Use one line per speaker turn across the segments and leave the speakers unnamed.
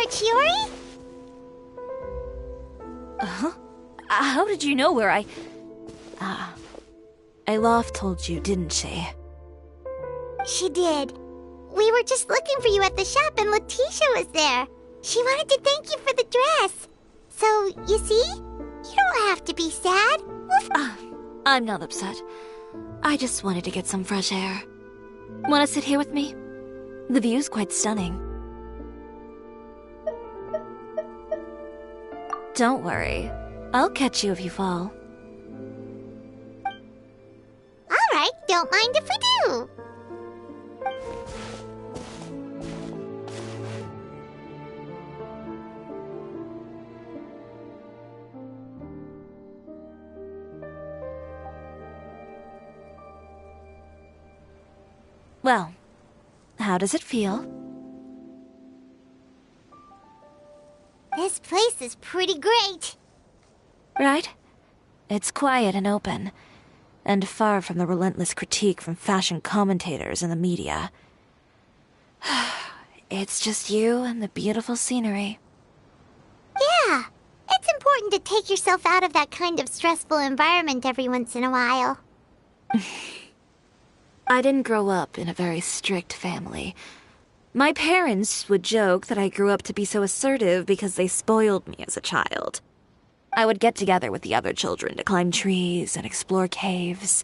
there, Chiori?
Uh-huh. How did you know where I... Alof told you, didn't she?
She did. We were just looking for you at the shop and Letitia was there. She wanted to thank you for the dress. So, you see? You don't have to be sad.
I'm not upset. I just wanted to get some fresh air. Want to sit here with me? The view's quite stunning. Don't worry. I'll catch you if you fall.
Alright, don't mind if we do.
Well, how does it feel?
This place is pretty great.
Right? It's quiet and open, and far from the relentless critique from fashion commentators and the media. It's just you and the beautiful scenery.
Yeah, it's important to take yourself out of that kind of stressful environment every once in a while.
I didn't grow up in a very strict family. My parents would joke that I grew up to be so assertive because they spoiled me as a child. I would get together with the other children to climb trees and explore caves.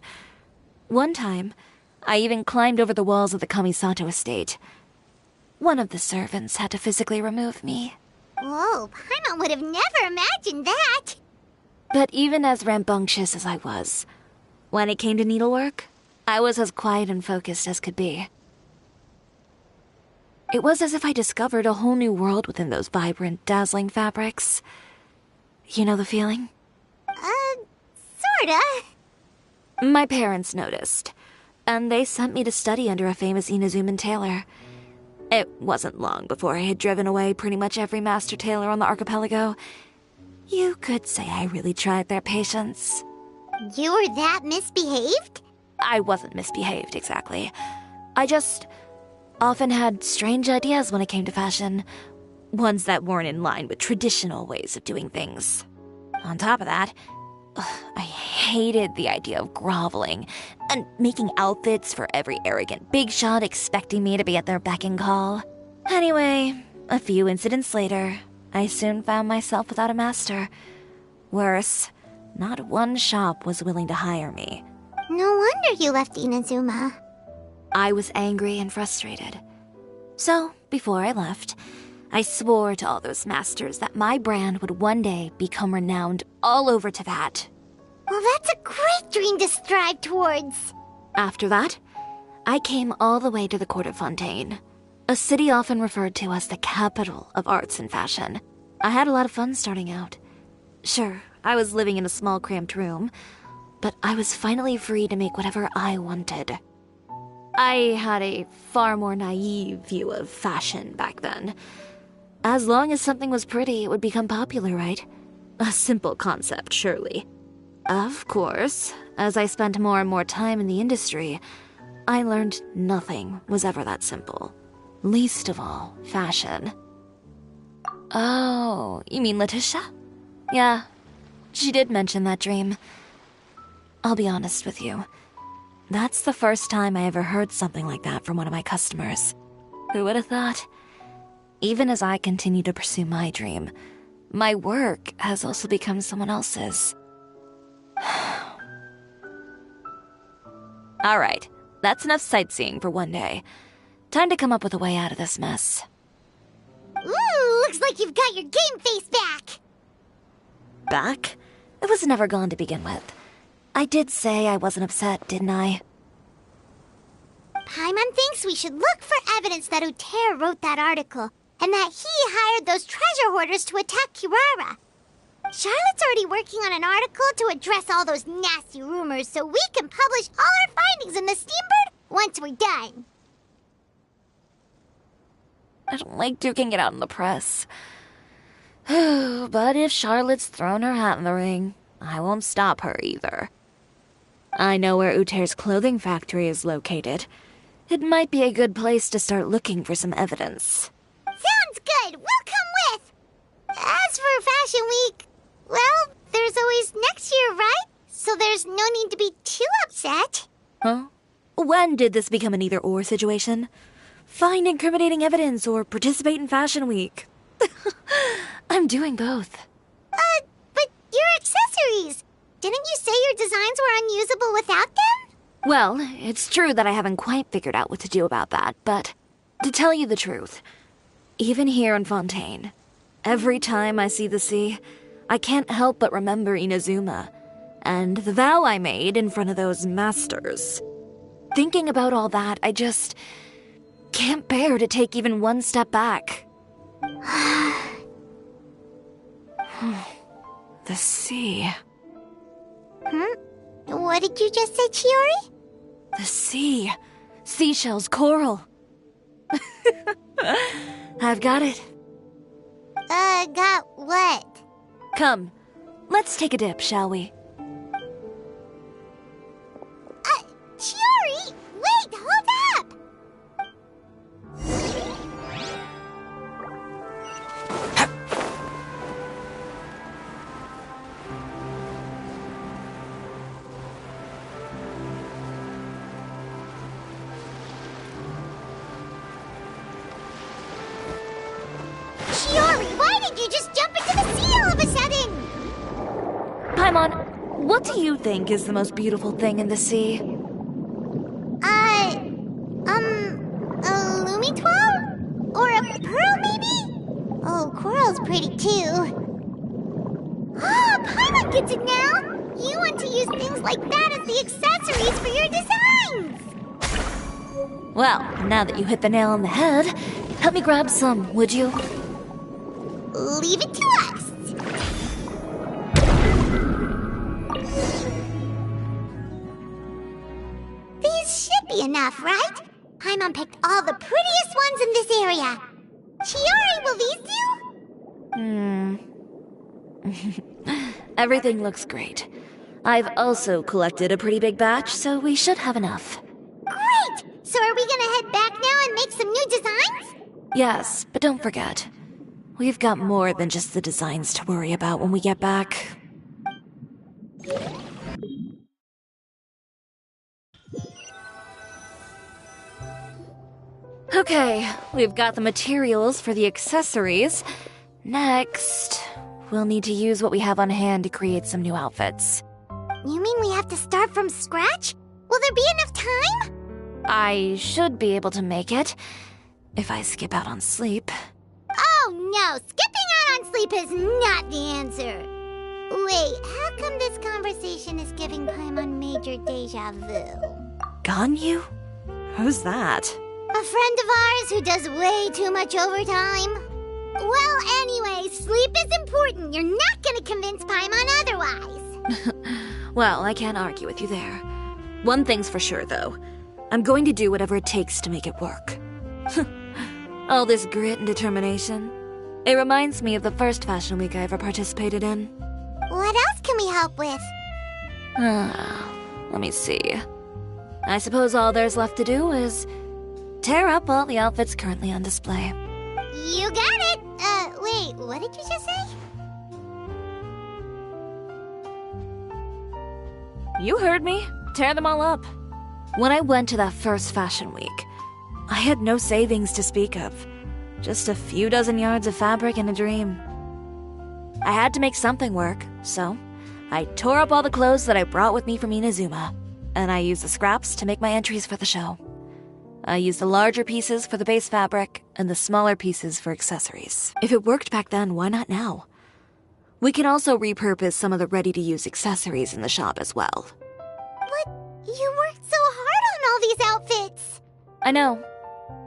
One time, I even climbed over the walls of the Kamisato estate. One of the servants had to physically remove me.
Whoa, Paimon would have never imagined that.
But even as rambunctious as I was, when it came to needlework, I was as quiet and focused as could be. It was as if I discovered a whole new world within those vibrant, dazzling fabrics. You know the feeling?
Sorta.
My parents noticed, and they sent me to study under a famous Inazuman tailor. It wasn't long before I had driven away pretty much every master tailor on the archipelago. You could say I really tried their patience.
You were that misbehaved?
I wasn't misbehaved, exactly. I just often had strange ideas when it came to fashion. Ones that weren't in line with traditional ways of doing things. On top of that, I hated the idea of groveling and making outfits for every arrogant big shot expecting me to be at their beck and call. Anyway, a few incidents later, I soon found myself without a master. Worse, not one shop was willing to hire me.
No wonder you left Inazuma.
I was angry and frustrated. So, before I left, I swore to all those masters that my brand would one day become renowned all over Teyvat.
Well, that's a great dream to strive towards.
After that, I came all the way to the court of Fontaine, a city often referred to as the capital of arts and fashion. I had a lot of fun starting out. Sure, I was living in a small cramped room, but I was finally free to make whatever I wanted. I had a far more naive view of fashion back then. As long as something was pretty, it would become popular, right? A simple concept, surely. Of course, as I spent more and more time in the industry, I learned nothing was ever that simple. Least of all, fashion. Oh, you mean Letitia? Yeah, she did mention that dream. I'll be honest with you. That's the first time I ever heard something like that from one of my customers. Who would have thought? Even as I continue to pursue my dream, my work has also become someone else's. Alright, that's enough sightseeing for one day. Time to come up with a way out of this mess.
Ooh, looks like you've got your game face back.
Back? It was never gone to begin with. I did say I wasn't upset, didn't I?
Paimon thinks we should look for evidence that Uter wrote that article, and that he hired those treasure hoarders to attack Kirara. Charlotte's already working on an article to address all those nasty rumors so we can publish all our findings in the Steambird once we're done.
I don't like duking it out in the press. But if Charlotte's thrown her hat in the ring, I won't stop her either. I know where Uter's clothing factory is located. It might be a good place to start looking for some evidence.
Sounds good! We'll come Fashion Week, well, there's always next year, right? So there's no need to be too upset.
Huh? When did this become an either-or situation? Find incriminating evidence or participate in Fashion Week. I'm doing both.
But your accessories! Didn't you say your designs were unusable without them?
Well, it's true that I haven't quite figured out what to do about that, but to tell you the truth, even here in Fontaine, every time I see the sea, I can't help but remember Inazuma and the vow I made in front of those masters. Thinking about all that, I just can't bear to take even one step back. The sea.
What did you just say, Chiori?
The sea. Seashells, coral. I've got it.
Got what?
Come, let's take a dip, shall we?
Chiori! Wait, hold up! Chiori, why did you just jump into the sea all of a sudden?
Paimon, what do you think is the most beautiful thing in the sea?
A Lumitwell? Or a pearl, maybe? Oh, coral's pretty too. Oh, Paimon gets it now! You want to use things like that as the accessories for your designs!
Well, now that you hit the nail on the head, help me grab some, would you?
Leave it to us! These should be enough, right? Paimon picked all the prettiest ones in this area. Chiori, will these do?
Everything looks great. I've also collected a pretty big batch, so we should have enough.
Great! So are we gonna head back now and make some new designs?
Yes, but don't forget, we've got more than just the designs to worry about when we get back. Okay, we've got the materials for the accessories. Next, we'll need to use what we have on hand to create some new outfits.
You mean we have to start from scratch? Will there be enough time?
I should be able to make it, if I skip out on sleep.
Oh no, skipping out on sleep is not the answer. Wait, how come this conversation is giving Paimon major deja vu?
Ganyu? Who's that?
A friend of ours who does way too much overtime. Well, anyway, sleep is important. You're not gonna convince Paimon otherwise.
Well, I can't argue with you there. One thing's for sure, though. I'm going to do whatever it takes to make it work. All this grit and determination. It reminds me of the first Fashion Week I ever participated in.
What else can we help with?
Let me see. I suppose all there's left to do is tear up all the outfits currently on display.
You got it! Wait, what did you just say?
You heard me. Tear them all up. When I went to that first Fashion Week, I had no savings to speak of. Just a few dozen yards of fabric and a dream. I had to make something work, so I tore up all the clothes that I brought with me from Inazuma, and I used the scraps to make my entries for the show. I used the larger pieces for the base fabric and the smaller pieces for accessories. If it worked back then, why not now? We can also repurpose some of the ready-to-use accessories in the shop as well.
But you worked so hard on all these outfits!
I know.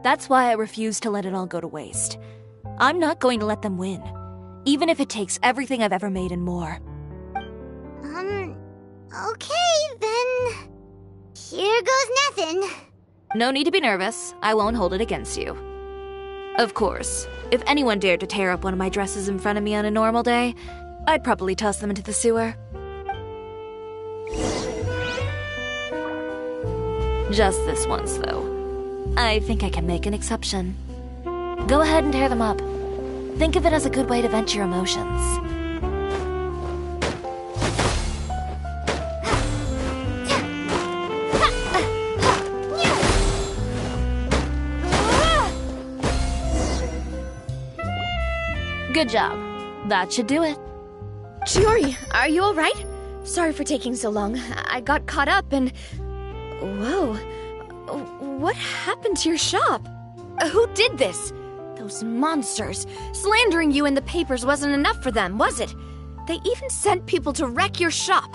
That's why I refuse to let it all go to waste. I'm not going to let them win, even if it takes everything I've ever made and more.
Okay, then. Here goes nothing.
No need to be nervous. I won't hold it against you. Of course, if anyone dared to tear up one of my dresses in front of me on a normal day, I'd probably toss them into the sewer. Just this once, though. I think I can make an exception. Go ahead and tear them up. Think of it as a good way to vent your emotions. Good job. That should do it.
Chiori, are you alright? Sorry for taking so long. I got caught up and... Whoa. What happened to your shop? Who did this? Those monsters. Slandering you in the papers wasn't enough for them, was it? They even sent people to wreck your shop.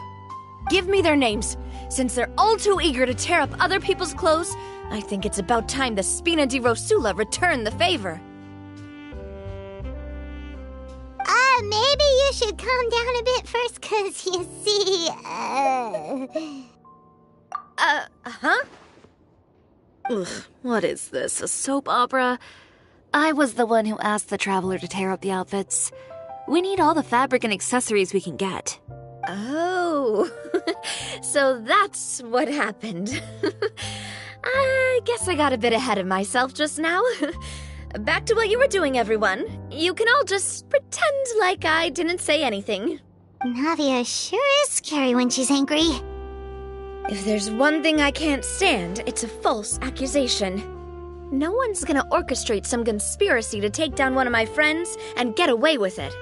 Give me their names. Since they're all too eager to tear up other people's clothes, I think it's about time the Spina di Rosula return the favor.
Maybe you should calm down a bit first, 'cause you see,
Huh?
Ugh, what is this, a soap opera? I was the one who asked the traveler to tear up the outfits. We need all the fabric and accessories we can get.
Oh, so that's what happened. I guess I got a bit ahead of myself just now. Back to what you were doing, everyone. You can all just pretend like I didn't say anything.
Navia sure is scary when she's angry.
If there's one thing I can't stand, it's a false accusation. No one's gonna orchestrate some conspiracy to take down one of my friends and get away with it.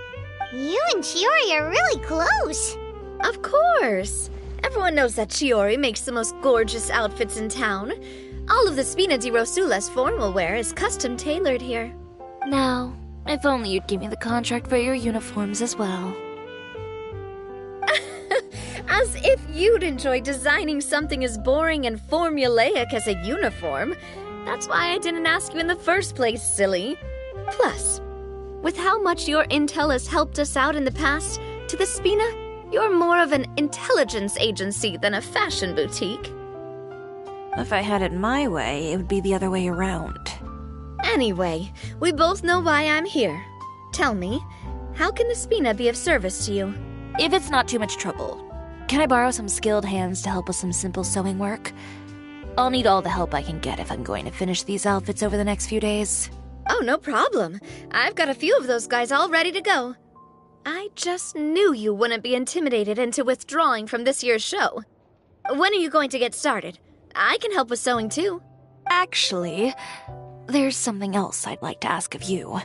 You and Chiori are really close.
Of course. Everyone knows that Chiori makes the most gorgeous outfits in town. All of the Spina di Rosula's formal wear is custom tailored here.
Now, if only you'd give me the contract for your uniforms as well.
As if you'd enjoy designing something as boring and formulaic as a uniform. That's why I didn't ask you in the first place, silly. Plus, with how much your intel has helped us out in the past, to the Spina, you're more of an intelligence agency than a fashion boutique.
If I had it my way, it would be the other way around.
Anyway, we both know why I'm here. Tell me, how can the Spina be of service to you?
If it's not too much trouble, can I borrow some skilled hands to help with some simple sewing work? I'll need all the help I can get if I'm going to finish these outfits over the next few days.
Oh, no problem. I've got a few of those guys all ready to go. I just knew you wouldn't be intimidated into withdrawing from this year's show. When are you going to get started? I can help with sewing too.
Actually, there's something else I'd like to ask of you.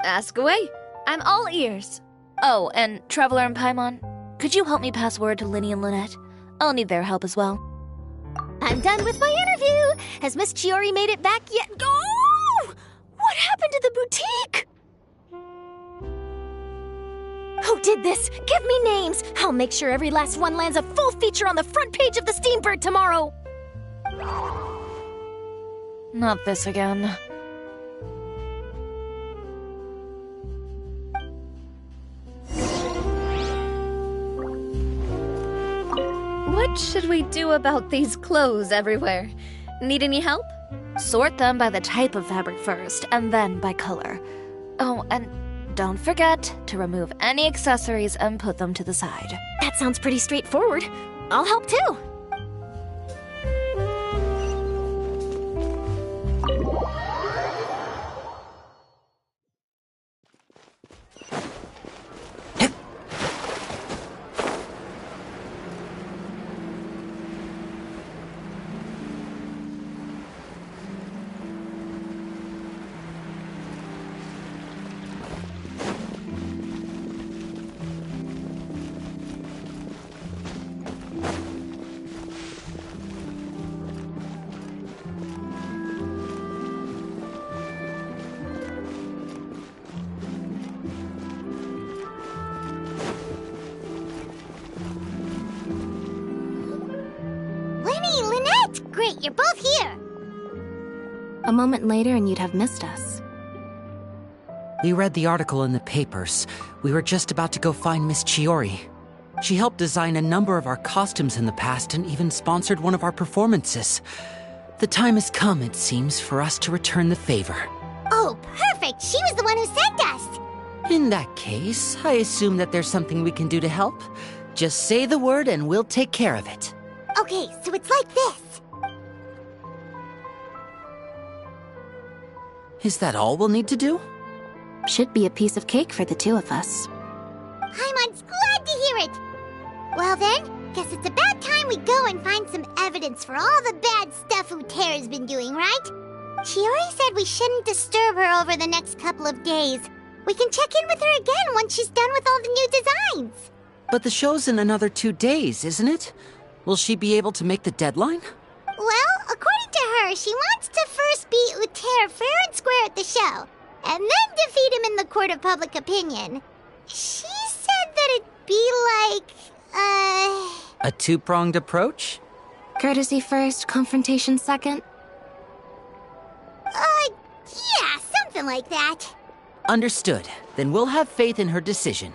Ask away. I'm all ears.
Oh, and Traveler and Paimon, could you help me pass word to Linny and Lynette? I'll need their help as well.
I'm done with my interview. Has Miss Chiori made it back yet? Oh! What happened to the boutique? Who did this? Give me names. I'll make sure every last one lands a full feature on the front page of the Steambird tomorrow.
Not this again.
What should we do about these clothes everywhere? Need any help?
Sort them by the type of fabric first, and then by color. Oh, and don't forget to remove any accessories and put them to the side.
That sounds pretty straightforward. I'll help too.
Great, you're both here!
A moment later and you'd have missed us.
We read the article in the papers. We were just about to go find Miss Chiori. She helped design a number of our costumes in the past and even sponsored one of our performances. The time has come, it seems, for us to return the favor.
Oh, perfect! She was the one who sent us!
In that case, I assume that there's something we can do to help. Just say the word and we'll take care of it.
Okay, so it's like this.
Is that all we'll need to do?
Should be a piece of cake for the two of us.
Paimon's glad to hear it! Well then, guess it's about time we go and find some evidence for all the bad stuff Uterra's been doing, right? Chiori said we shouldn't disturb her over the next couple of days. We can check in with her again once she's done with all the new designs.
But the show's in another 2 days, isn't it? Will she be able to make the deadline?
Well, according to her, she wants to first beat Uter fair and square at the show, and then defeat him in the court of public opinion. She said that it'd be like,
A two-pronged approach?
Courtesy first, confrontation second?
Yeah, something like that.
Understood. Then we'll have faith in her decision.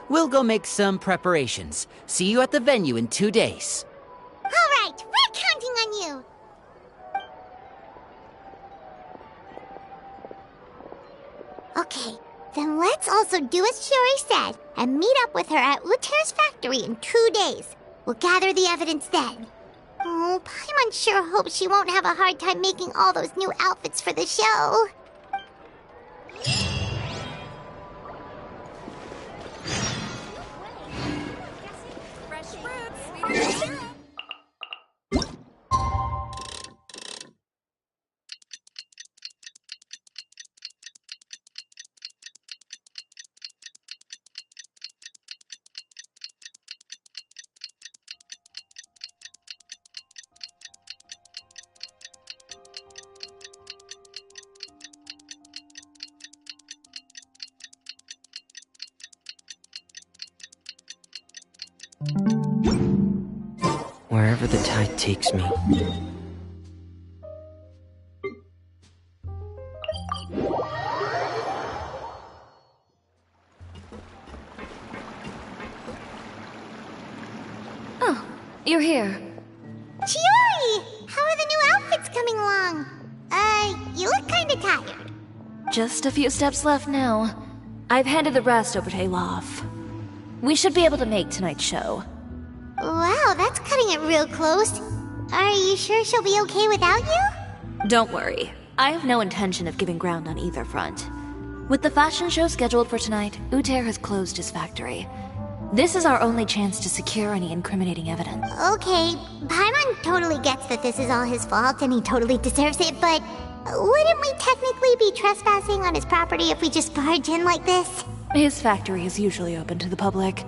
We'll go make some preparations. See you at the venue in 2 days.
All right, we're counting on you. Okay, then let's also do as Shiori said and meet up with her at Uter's factory in 2 days. We'll gather the evidence then. Oh, Paimon sure hopes she won't have a hard time making all those new outfits for the show.
Wherever the tide takes me.
Oh, you're here.
Chiori! How are the new outfits coming along? You look kinda tired.
Just a few steps left now. I've handed the rest over to Alof. We should be able to make tonight's show.
Wow, that's cutting it real close. Are you sure she'll be okay without you?
Don't worry. I have no intention of giving ground on either front. With the fashion show scheduled for tonight, Uter has closed his factory. This is our only chance to secure any incriminating evidence.
Okay, Paimon totally gets that this is all his fault and he totally deserves it, but wouldn't we technically be trespassing on his property if we just barge in like this?
His factory is usually open to the public.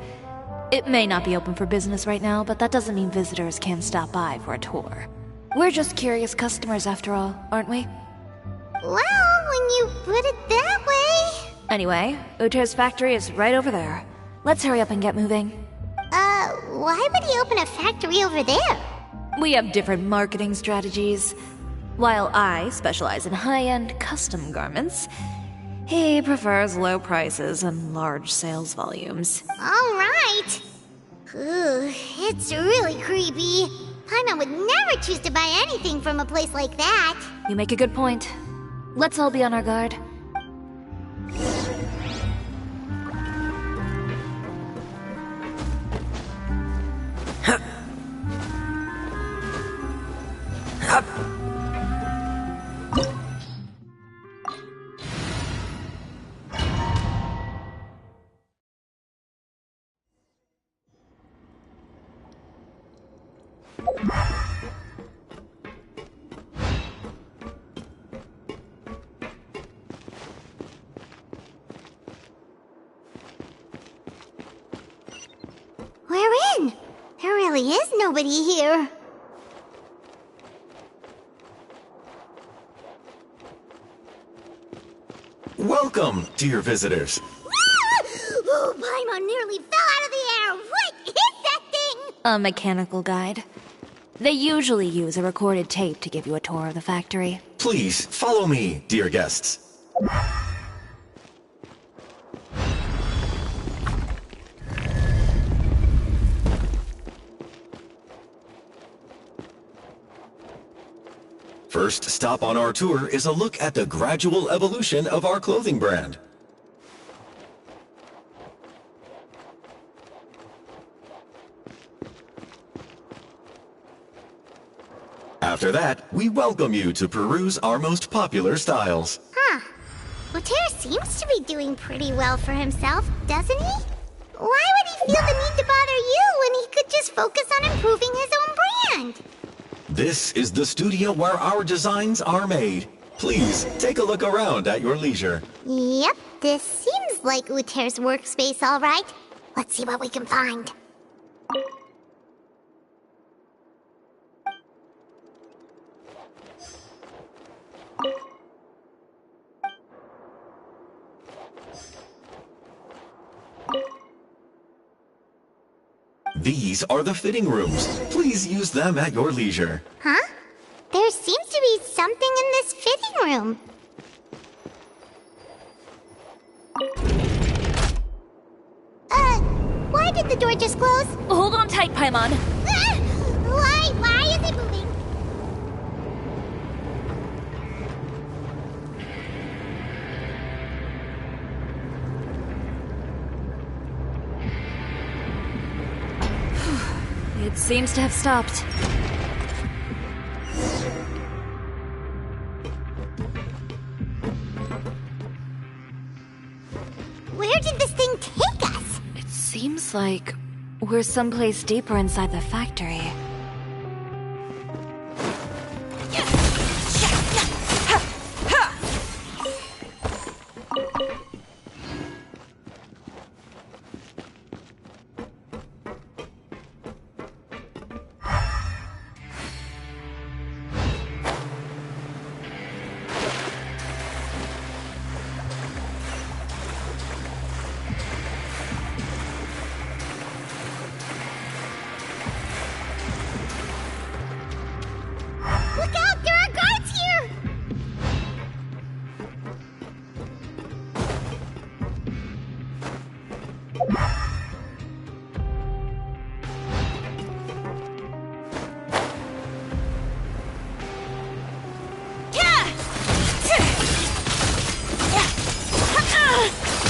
It may not be open for business right now, but that doesn't mean visitors can't stop by for a tour. We're just curious customers after all, aren't we?
Well, when you put it that way...
Anyway, Uter's factory is right over there. Let's hurry up and get moving.
Why would he open a factory over there?
We have different marketing strategies. While I specialize in high-end custom garments, he prefers low prices and large sales volumes.
All right. Ooh, it's really creepy. Paimon would never choose to buy anything from a place like that.
You make a good point. Let's all be on our guard.
We're in. There really is nobody here.
Welcome, dear visitors.
Oh, Paimon nearly fell out of the air. What is that thing?
A mechanical guide. They usually use a recorded tape to give you a tour of the factory.
Please follow me, dear guests. First stop on our tour is a look at the gradual evolution of our clothing brand. After that, we welcome you to peruse our most popular styles.
Huh. Uter seems to be doing pretty well for himself, doesn't he? Why would he feel the need to bother you when he could just focus on improving his own brand?
This is the studio where our designs are made. Please, take a look around at your leisure.
Yep, this seems Looks like Uter's workspace, all right. Let's see what we can find.
These are the fitting rooms. Please use them at your leisure.
Huh? There seems to be something in this fitting room. Why did the door just close?
Hold on tight, Paimon.
Ah! Why is it moving?
It seems to have stopped.
Where did this thing take us?
It seems like we're someplace deeper inside the factory.
Look out! There are guards here!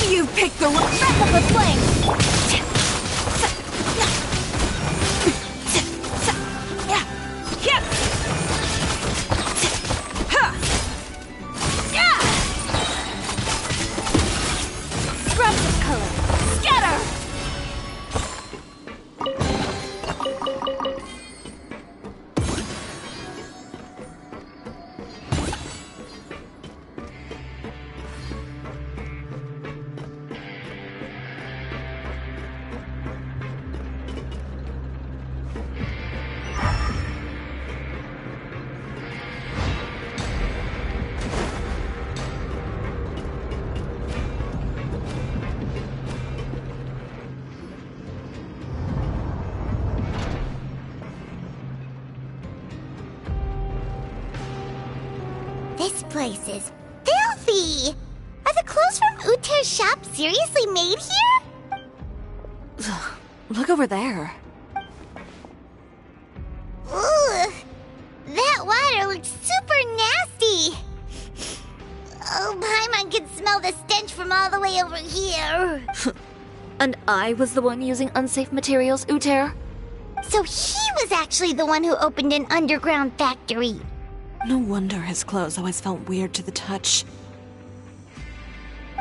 You picked the wrong back up the flame! Scraps of color! Scatter!
This place is filthy! Are the clothes from Uter's shop seriously made here?
Look over there.
Ugh! That water looks super nasty! Oh, Paimon can smell the stench from all the way over here.
And I was the one using unsafe materials, Uter?
So he was actually the one who opened an underground factory.
No wonder his clothes always felt weird to the touch.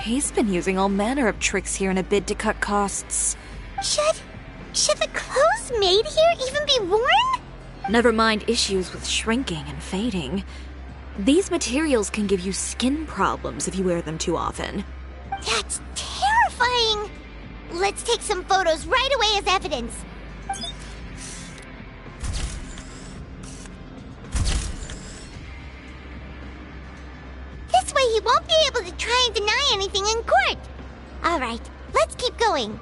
He's been using all manner of tricks here in a bid to cut costs.
Should the clothes made here even be worn?
Never mind issues with shrinking and fading. These materials can give you skin problems if you wear them too often.
That's terrifying! Let's take some photos right away as evidence. This way he won't be able to try and deny anything in court. All right, let's keep going.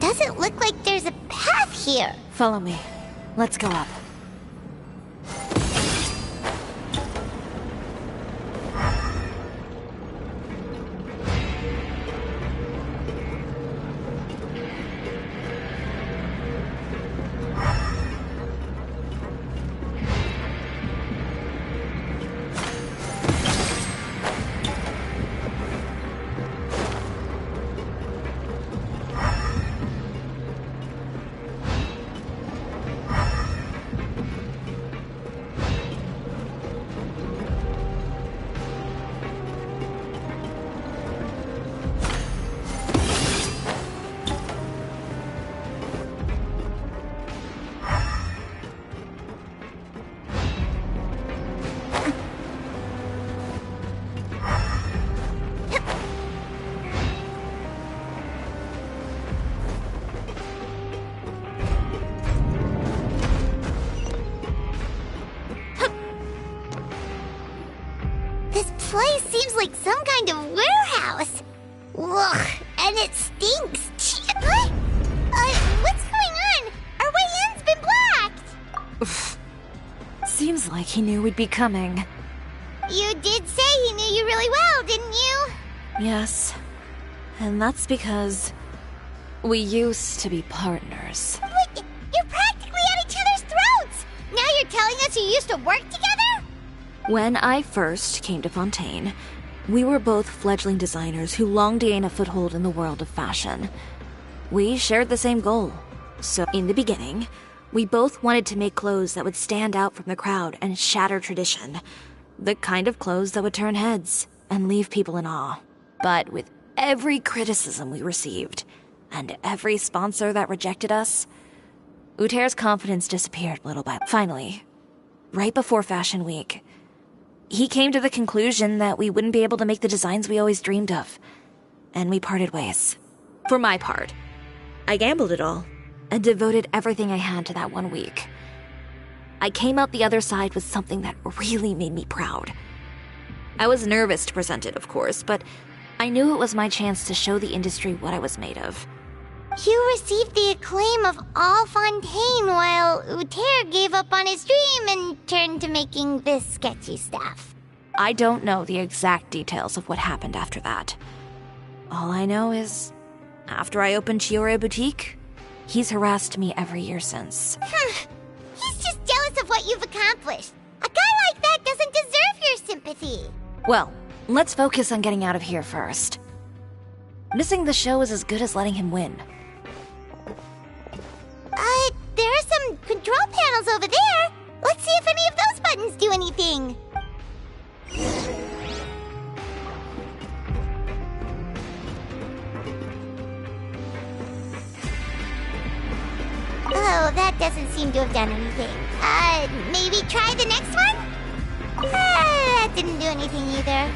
Doesn't look like there's a path here.
Follow me. Let's go up.
like some kind of warehouse. Ugh, and it stinks. What? What's going on? Our way in's been blocked.
Seems like he knew we'd be coming.
You did say he knew you really well, didn't you?
Yes. And that's because we used to be partners.
But you're practically at each other's throats. Now you're telling us you used to work together?
When I first came to Fontaine, we were both fledgling designers who longed to gain a foothold in the world of fashion. We shared the same goal. So, in the beginning, we both wanted to make clothes that would stand out from the crowd and shatter tradition. The kind of clothes that would turn heads and leave people in awe. But with every criticism we received, and every sponsor that rejected us, Uter's confidence disappeared little by little. Finally, right before Fashion Week, he came to the conclusion that we wouldn't be able to make the designs we always dreamed of, and we parted ways. For my part, I gambled it all, and devoted everything I had to that 1 week. I came out the other side with something that really made me proud. I was nervous to present it, of course, but I knew it was my chance to show the industry what I was made of.
You received the acclaim of all Fontaine while Uter gave up on his dream and turned to making this sketchy stuff.
I don't know the exact details of what happened after that. All I know is, after I opened Cisoria Boutique, he's harassed me every year since.
He's just jealous of what you've accomplished. A guy like that doesn't deserve your sympathy.
Well, let's focus on getting out of here first. Missing the show is as good as letting him win.
There are some control panels over there. Let's see if any of those buttons do anything. Oh, that doesn't seem to have done anything. Maybe try the next one? That didn't do anything either.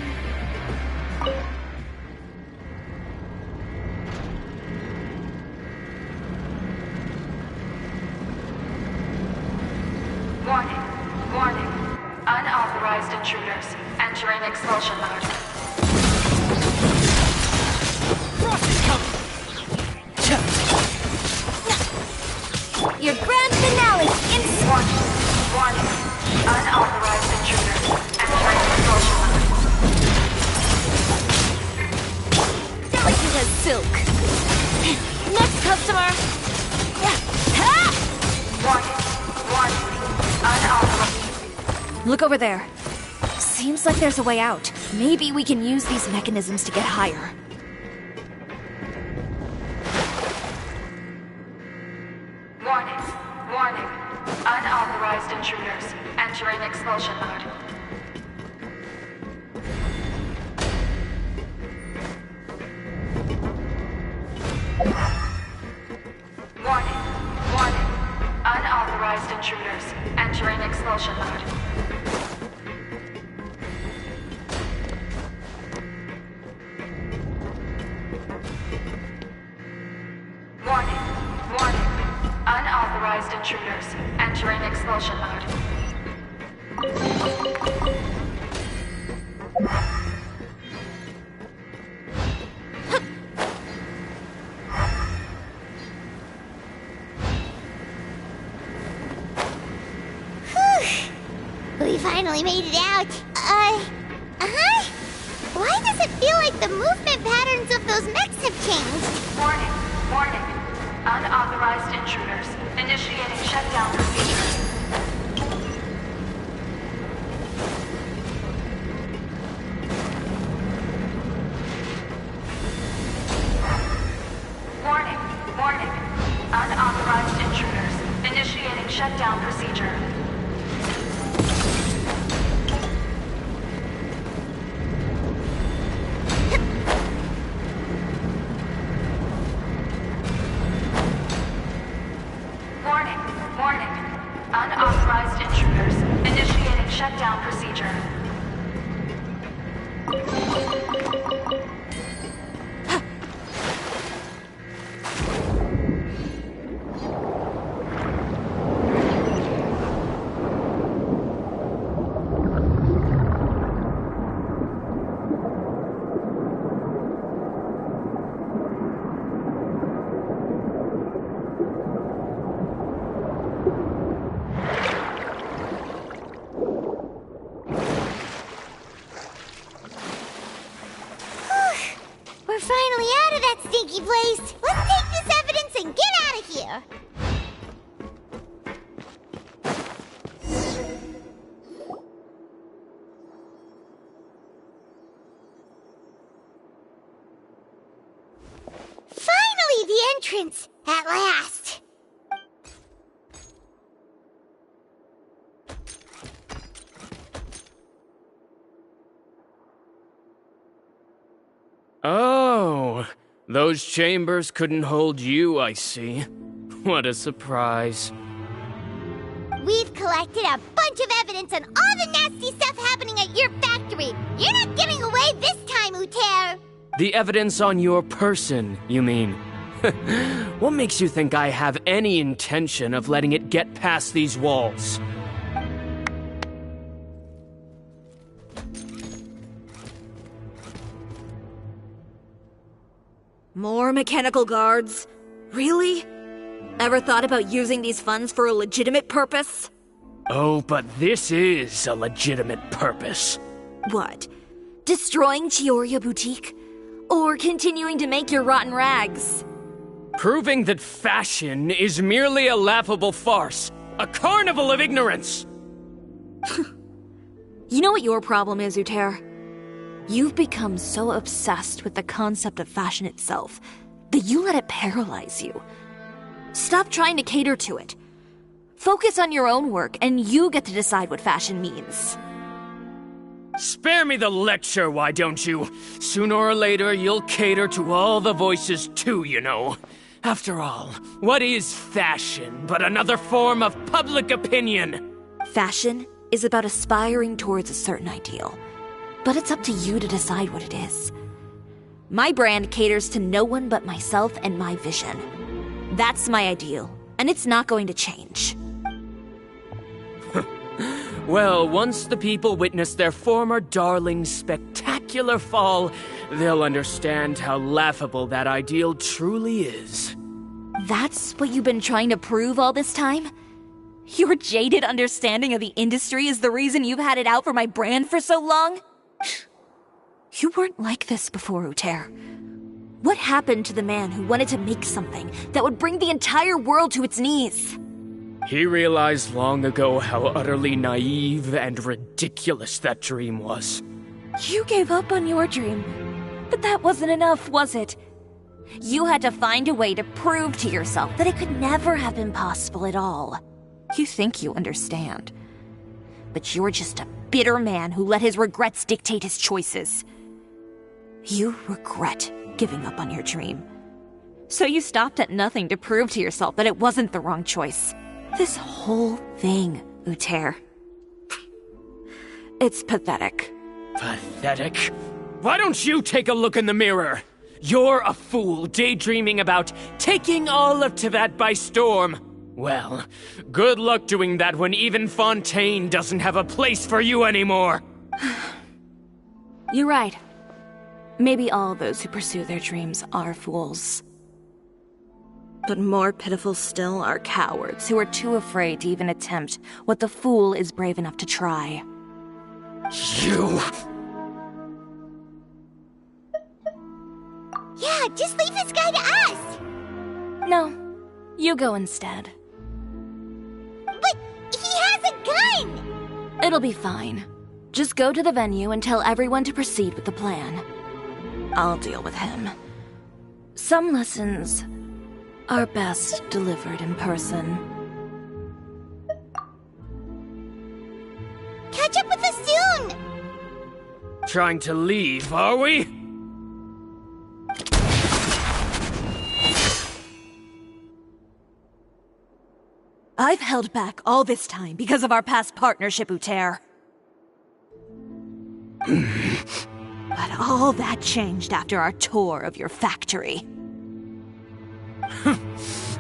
Warning, warning. Unauthorized intruders entering expulsion mode.
Your grand finale in...
Warning, warning. Unauthorized intruders entering expulsion mode.
Delicate as silk. Next customer.
Warning, warning. Unauthorized.
Look over there. Seems like there's a way out. Maybe we can use these mechanisms to get higher.
Warning, warning. Unauthorized intruders entering expulsion mode. Warning, warning. Unauthorized intruders entering expulsion mode. Warning, warning. Unauthorized intruders entering expulsion mode.
We finally made it out. Why does it feel like the movement patterns of those mechs have changed?
Warning, warning. Unauthorized intruders initiating shutdown procedure. Warning, warning. Unauthorized intruders initiating shutdown procedure. Warning, warning. Unauthorized intruders initiating shutdown procedure.
We're finally out of that stinky place. Let's take this evidence and get out of here. Finally, the entrance! At last!
Oh, those chambers couldn't hold you, I see. What a surprise.
We've collected a bunch of evidence on all the nasty stuff happening at your factory. You're not getting away this time, Uter.
The evidence on your person, you mean? What makes you think I have any intention of letting it get past these walls?
More mechanical guards? Really? Ever thought about using these funds for a legitimate purpose?
Oh, but this is a legitimate purpose.
What? Destroying Cisoria Boutique? Or continuing to make your rotten rags?
Proving that fashion is merely a laughable farce. A carnival of ignorance!
You know what your problem is, Uter? You've become so obsessed with the concept of fashion itself that you let it paralyze you. Stop trying to cater to it. Focus on your own work, and you get to decide what fashion means.
Spare me the lecture, why don't you? Sooner or later, you'll cater to all the voices too, you know. After all, what is fashion but another form of public opinion?
Fashion is about aspiring towards a certain ideal. But it's up to you to decide what it is. My brand caters to no one but myself and my vision. That's my ideal, and it's not going to change.
Well, once the people witness their former darling's spectacular fall, they'll understand how laughable that ideal truly is.
That's what you've been trying to prove all this time? Your jaded understanding of the industry is the reason you've had it out for my brand for so long? You weren't like this before, Uter. What happened to the man who wanted to make something that would bring the entire world to its knees?
He realized long ago how utterly naive and ridiculous that dream was.
You gave up on your dream. But that wasn't enough, was it? You had to find a way to prove to yourself that it could never have been possible at all. You think you understand. But you're just a bitter man who let his regrets dictate his choices. You regret giving up on your dream. So you stopped at nothing to prove to yourself that it wasn't the wrong choice. This whole thing, Uter. It's pathetic.
Pathetic? Why don't you take a look in the mirror? You're a fool daydreaming about taking all of Tibet by storm. Well, good luck doing that when even Fontaine doesn't have a place for you anymore.
You're right. Maybe all those who pursue their dreams are fools. But more pitiful still are cowards who are too afraid to even attempt what the fool is brave enough to try.
You...
Yeah, just leave this guy to us!
No, you go instead.
But he has a gun!
It'll be fine. Just go to the venue and tell everyone to proceed with the plan. I'll deal with him. Some lessons are best delivered in person.
Catch up with us soon!
Trying to leave, are we?
I've held back all this time because of our past partnership, Uter. But all that changed after our tour of your factory.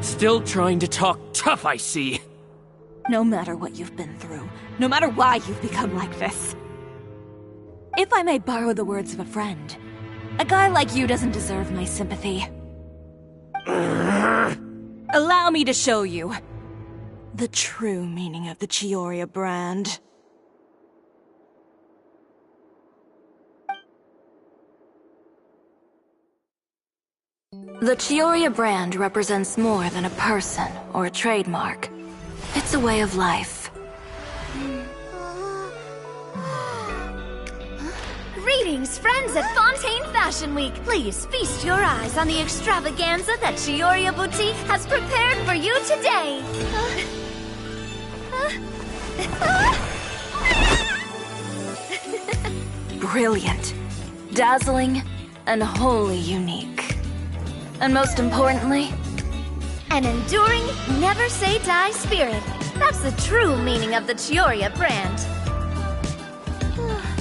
Still trying to talk tough, I see.
No matter what you've been through, no matter why you've become like this. If I may borrow the words of a friend, a guy like you doesn't deserve my sympathy. Allow me to show you the true meaning of the Cisoria brand. The Cisoria brand represents more than a person or a trademark. It's a way of life.
Greetings, friends at Fontaine Fashion Week. Please feast your eyes on the extravaganza that Cisoria Boutique has prepared for you today.
Brilliant, dazzling, and wholly unique. And most importantly,
An enduring, never-say-die spirit. That's the true meaning of the Cisoria brand.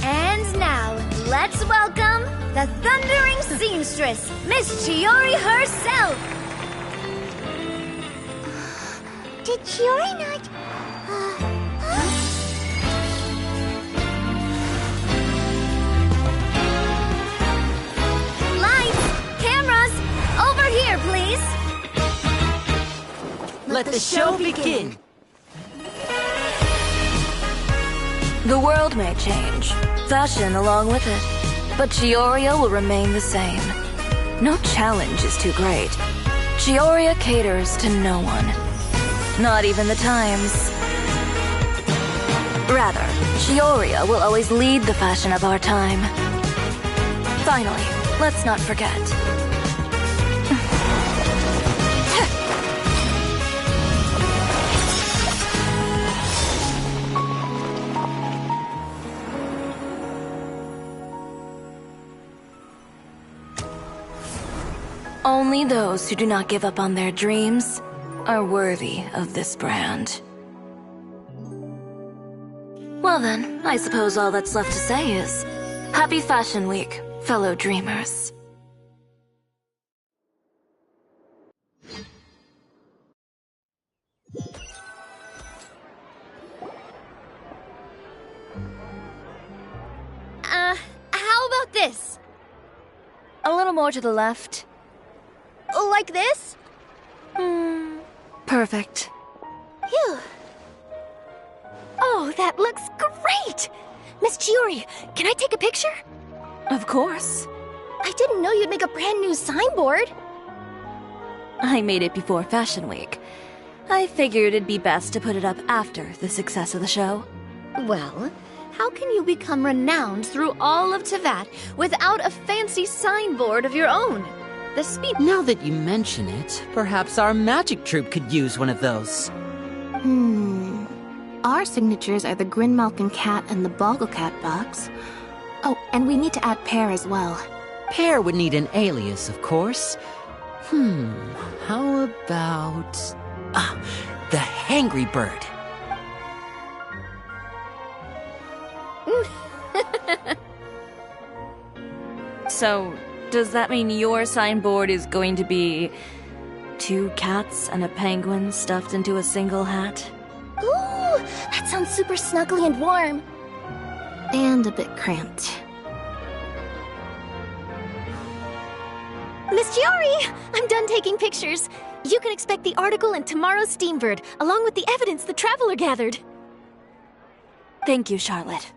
And now, let's welcome the thundering seamstress, Miss Cisoria herself!
Did Chiori not...
Lights! Cameras! Over here, please!
Let the show begin!
the world may change, fashion along with it, but Cisoria will remain the same. No challenge is too great. Cisoria caters to no one. Not even the times. Rather, Cisoria will always lead the fashion of our time. Finally, let's not forget. Only those who do not give up on their dreams are worthy of this brand. Well then, I suppose all that's left to say is, Happy Fashion Week, fellow dreamers.
How about this?
A little more to the left.
Like this?
Perfect.
Phew. Oh, that looks great! Miss Chiori, can I take a picture?
Of course.
I didn't know you'd make a brand new signboard.
I made it before Fashion Week. I figured it'd be best to put it up after the success of the show.
Well, how can you become renowned through all of Tevat without a fancy signboard of your own? The speed...
Now that you mention it, perhaps our magic troupe could use one of those.
Our signatures are the Grinmalkin cat and the Bogglecat box. Oh, and we need to add Pear as well.
Pear would need an alias, of course. How about... the Hangry Bird.
So, does that mean your signboard is going to be 2 cats and a penguin stuffed into a single hat?
Ooh, that sounds super snuggly and warm. And a bit cramped.
Miss Chiori, I'm done taking pictures. You can expect the article in tomorrow's Steambird, along with the evidence the Traveler gathered.
Thank you, Charlotte.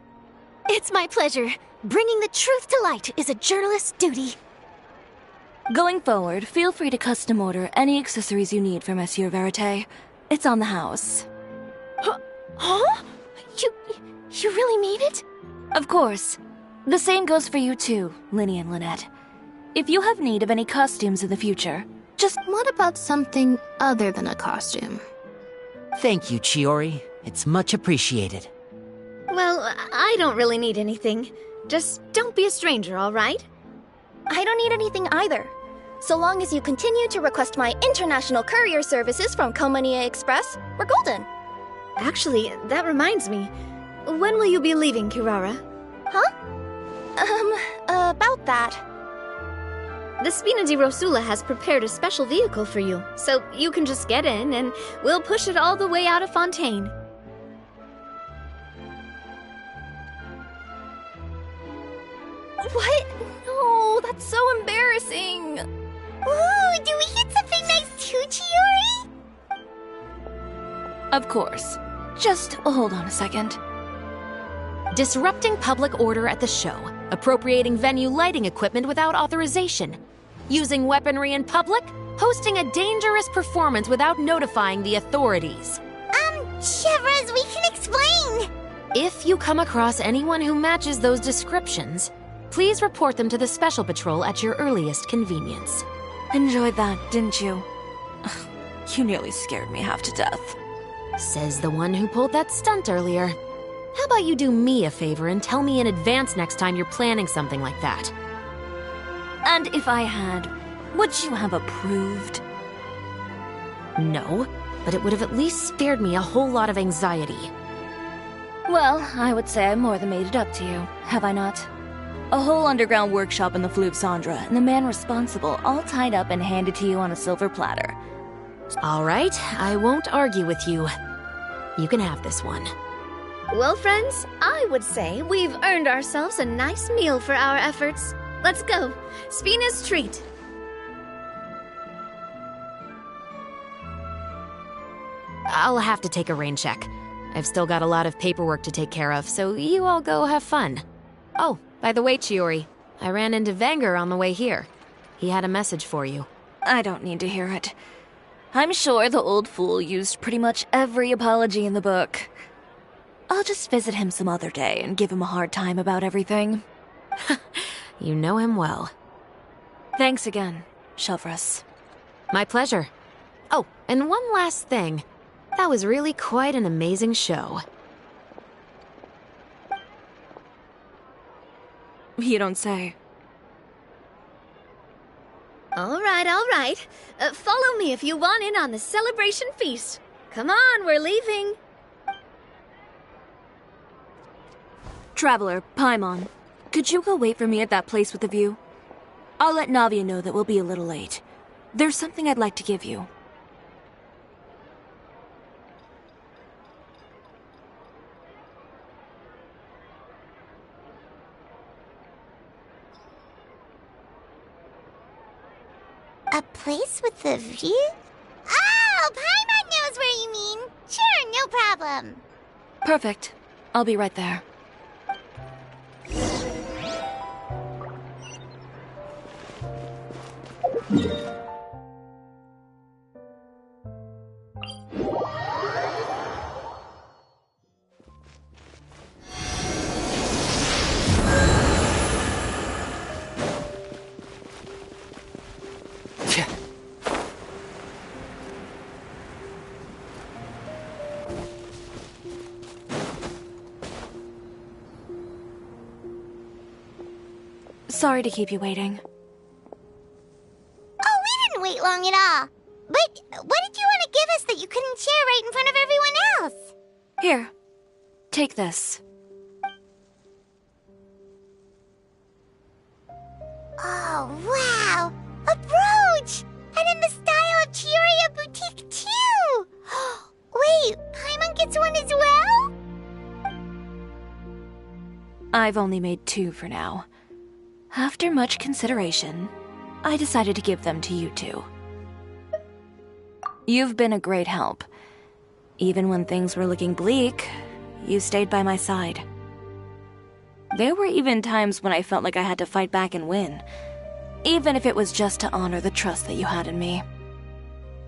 It's my pleasure. Bringing the truth to light is a journalist's duty.
Going forward, feel free to custom order any accessories you need for Monsieur Verite. It's on the house.
Huh? You really mean it?
Of course. The same goes for you too, Linny and Lynette. If you have need of any costumes in the future, just...
What about something other than a costume?
Thank you, Chiori. It's much appreciated.
Well, I don't really need anything. Just don't be a stranger, all right?
I don't need anything either. So long as you continue to request my international courier services from Komania Express, we're golden.
Actually, that reminds me. When will you be leaving, Kirara?
About that.
The Spina di Rosula has prepared a special vehicle for you, so you can just get in and we'll push it all the way out of Fontaine.
What? No, that's so embarrassing.
Ooh, do we get something nice too, Chiori?
Of course. Just hold on a second.
Disrupting public order at the show. Appropriating venue lighting equipment without authorization. Using weaponry in public? Hosting a dangerous performance without notifying the authorities.
Shivers, we can explain!
If you come across anyone who matches those descriptions, please report them to the Special Patrol at your earliest convenience.
Enjoyed that, didn't you? You nearly scared me half to death.
Says the one who pulled that stunt earlier. How about you do me a favor and tell me in advance next time you're planning something like that?
And if I had, would you have approved?
No, but it would have at least spared me a whole lot of anxiety.
Well, I would say I more than made it up to you, have I not? A whole underground workshop in the Fleuve Cendra, and the man responsible all tied up and handed to you on a silver platter.
All right, I won't argue with you. You can have this one.
Well, friends, I would say we've earned ourselves a nice meal for our efforts. Let's go. Spina's treat.
I'll have to take a rain check. I've still got a lot of paperwork to take care of, so you all go have fun. Oh, by the way, Chiori, I ran into Vanger on the way here. He had a message for you.
I don't need to hear it. I'm sure the old fool used pretty much every apology in the book. I'll just visit him some other day and give him a hard time about everything.
You know him well.
Thanks again, Shelvrus.
My pleasure. Oh, and one last thing. That was really quite an amazing show.
You don't say.
All right. Follow me if you want in on the celebration feast. Come on, we're leaving.
Traveler, Paimon, could you go wait for me at that place with the view? I'll let Navia know that we'll be a little late. There's something I'd like to give you.
A place with a view? Oh, Paimon knows where you mean. Sure, no problem.
Perfect. I'll be right there. Sorry to keep you waiting.
Oh, we didn't wait long at all. But what did you want to give us that you couldn't share right in front of everyone else?
Here, take this.
Oh, wow! A brooch! And in the style of Cisoria Boutique, too! Wait, Paimon gets one as well?
I've only made 2 for now. After much consideration, I decided to give them to you two. You've been a great help. Even when things were looking bleak, you stayed by my side. There were even times when I felt like I had to fight back and win, even if it was just to honor the trust that you had in me.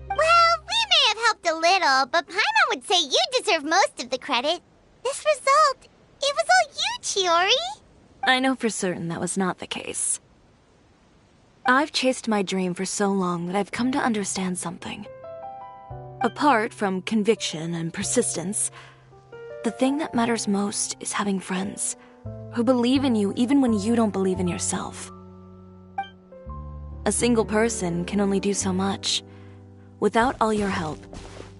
Well, we may have helped a little, but Paimon would say you deserve most of the credit. This result, it was all you, Chiori.
I know for certain that was not the case. I've chased my dream for so long that I've come to understand something. Apart from conviction and persistence, the thing that matters most is having friends who believe in you even when you don't believe in yourself. A single person can only do so much. Without all your help,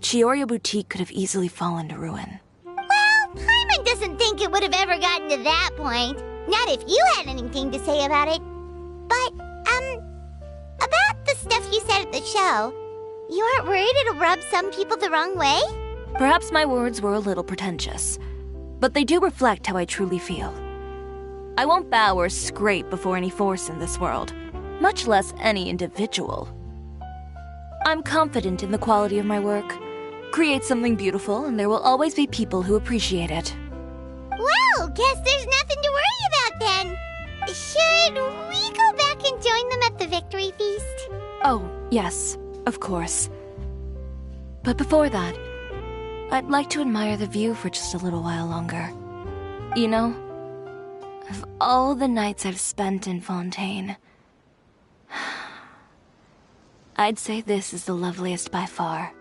Cisoria Boutique could have easily fallen to ruin.
Well, Paimon doesn't think it would have ever gotten to that point. Not if you had anything to say about it. But, about the stuff you said at the show, you aren't worried it'll rub some people the wrong way?
Perhaps my words were a little pretentious, but they do reflect how I truly feel. I won't bow or scrape before any force in this world, much less any individual. I'm confident in the quality of my work. Create something beautiful, and there will always be people who appreciate it.
Well, guess there's nothing to worry about then. Should we go back and join them at the victory feast?
Oh, yes, of course. But before that, I'd like to admire the view for just a little while longer. You know, of all the nights I've spent in Fontaine, I'd say this is the loveliest by far.